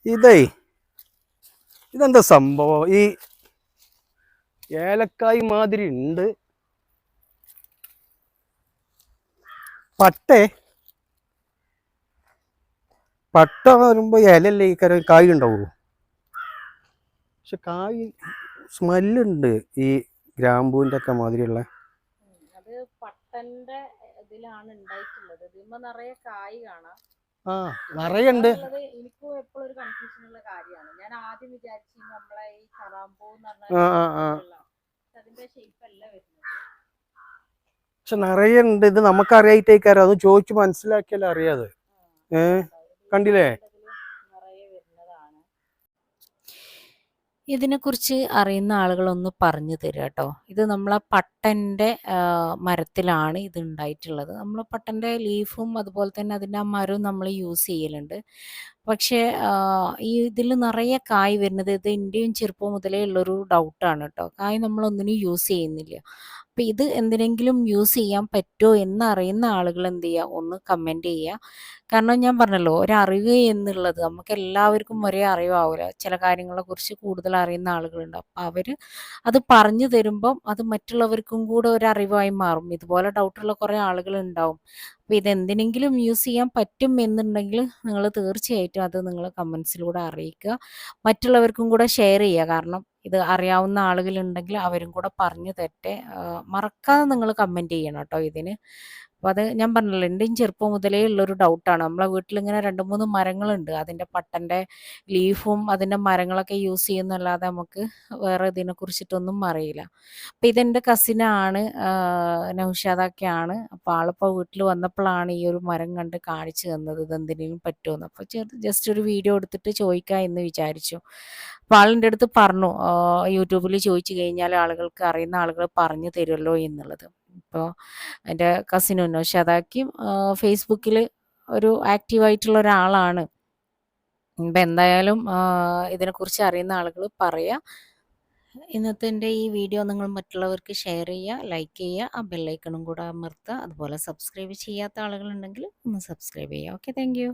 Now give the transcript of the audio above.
ഇതേ ഇതെന്താ സംഭവം? ഈ ഏലക്കായ് മാതിരി ഉണ്ട്. പട്ട പട്ട വരുമ്പോ ഇലല്ലേ ഈ കായ് ഉണ്ടാവുമോ? പക്ഷെ കായ് സ്മെല്ലുണ്ട് ഈ ഗ്രാമ്പൂവിന്റെ ഒക്കെ മാതിരിയുള്ള. അത് പട്ടന്റെ ഇതിലാണ് ഉണ്ടായിട്ടുള്ളത്. ഇതിന്മേ നിറയെ കായ് കാണാം. ആ നിറയുണ്ട്. എനിക്കും എപ്പോഴും ഒരു കൺഫ്യൂഷൻ ഉള്ള കാര്യമാണ്. ഞാൻ ആദ്യം വിചാരിച്ചു നമ്മളെ ഈ കറാമ്പൂ എന്ന് ആ പറഞ്ഞ ആ ആ അതിന്റെ ഷേപ്പ് അല്ല വരുന്നത്. പക്ഷെ നിറയുണ്ട്. ഇത് നമുക്കറിയായിട്ടേക്കാരോ, അത് ചോദിച്ചു മനസ്സിലാക്കിയാലേ അറിയാതെ. കണ്ടില്ലേ? നിറയെ വരുന്നതാണ്. ഇതിനെക്കുറിച്ച് അറിയുന്ന ആളുകളൊന്ന് പറഞ്ഞു തരിക കേട്ടോ. ഇത് നമ്മളെ പട്ടൻ്റെ മരത്തിലാണ് ഇത് ഉണ്ടായിട്ടുള്ളത്. നമ്മൾ പട്ടൻ്റെ ലീഫും അതുപോലെ തന്നെ അതിൻ്റെ ആ മരവും നമ്മൾ യൂസ് ചെയ്യലുണ്ട്. പക്ഷേ ഈ ഇതിൽ നിറയെ കായ് വരുന്നത് ഇത് ഇന്ത്യയും ചെറുപ്പം മുതലേ ഉള്ളൊരു ഡൗട്ടാണ് കേട്ടോ. കായ് നമ്മളൊന്നിനും യൂസ് ചെയ്യുന്നില്ല. അപ്പോൾ ഇത് എന്തിനെങ്കിലും യൂസ് ചെയ്യാൻ പറ്റുമോ എന്നറിയുന്ന ആളുകൾ എന്ത് ചെയ്യുക, ഒന്ന് കമൻറ്റ് ചെയ്യുക. കാരണം ഞാൻ പറഞ്ഞല്ലോ, ഒരറിവ് എന്നുള്ളത് നമുക്ക് എല്ലാവർക്കും ഒരേ അറിവാവില്ല. ചില കാര്യങ്ങളെക്കുറിച്ച് കൂടുതൽ അറിയുന്ന ആളുകളുണ്ട്. അപ്പോൾ അവർ അത് പറഞ്ഞു തരുമ്പം അത് മറ്റുള്ളവർക്കും കൂടെ ഒരു അറിവായി മാറും. ഇതുപോലെ ഡൗട്ടുള്ള കുറേ ആളുകളുണ്ടാവും. അപ്പോൾ ഇതെന്തിനെങ്കിലും യൂസ് ചെയ്യാൻ പറ്റും എന്നുണ്ടെങ്കിൽ നിങ്ങൾ തീർച്ചയായിട്ടും അത് നിങ്ങൾ കമൻസിലൂടെ അറിയിക്കുക. മറ്റുള്ളവർക്കും കൂടെ ഷെയർ ചെയ്യുക. കാരണം ഇത് അറിയാവുന്ന ആളുകളുണ്ടെങ്കിൽ അവരും കൂടെ പറഞ്ഞു തരട്ടെ. മറക്കാതെ നിങ്ങൾ കമൻറ്റ് ചെയ്യണം കേട്ടോ ഇതിന്. അപ്പോൾ അത് ഞാൻ പറഞ്ഞല്ലോ, എൻ്റെയും ചെറുപ്പം മുതലേ ഉള്ളൊരു ഡൗട്ടാണ്. നമ്മളെ വീട്ടിലിങ്ങനെ 2-3 മരങ്ങളുണ്ട്. അതിൻ്റെ പട്ടൻ്റെ ലീഫും അതിൻ്റെ മരങ്ങളൊക്കെ യൂസ് ചെയ്യുന്നല്ലാതെ നമുക്ക് വേറെ ഇതിനെക്കുറിച്ചിട്ടൊന്നും അറിയില്ല. അപ്പോൾ ഇതെൻ്റെ കസിനാണ്, നൗഷാദൊക്കെയാണ്. അപ്പോൾ ആളിപ്പോൾ വീട്ടിൽ വന്നപ്പോഴാണ് ഈ ഒരു മരം കണ്ട് കാണിച്ചു തന്നത് ഇതെന്തിനേലും പറ്റുമെന്ന്. അപ്പോൾ ജസ്റ്റ് ഒരു വീഡിയോ എടുത്തിട്ട് ചോദിക്കാം എന്ന് വിചാരിച്ചു. അപ്പോൾ ആളിൻ്റെ അടുത്ത് പറഞ്ഞു, യൂട്യൂബിൽ ചോദിച്ചു കഴിഞ്ഞാൽ ആളുകൾക്ക് അറിയുന്ന ആളുകൾ പറഞ്ഞു തരുമല്ലോ എന്നുള്ളത്. ഇപ്പോൾ എൻ്റെ കസിനും നൗഷാദാക്കും ഫേസ്ബുക്കിൽ ഒരു ആക്റ്റീവായിട്ടുള്ള ഒരാളാണ്. ഇപ്പം എന്തായാലും ഇതിനെക്കുറിച്ച് അറിയുന്ന ആളുകൾ പറയുക. ഇന്നത്തെ എൻ്റെ ഈ വീഡിയോ നിങ്ങൾ മറ്റുള്ളവർക്ക് ഷെയർ ചെയ്യുക, ലൈക്ക് ചെയ്യുക, ആ ബെല്ലൈക്കണും കൂടെ അമർത്തുക. അതുപോലെ സബ്സ്ക്രൈബ് ചെയ്യാത്ത ആളുകളുണ്ടെങ്കിൽ ഒന്ന് സബ്സ്ക്രൈബ് ചെയ്യുക. Okay, thank you.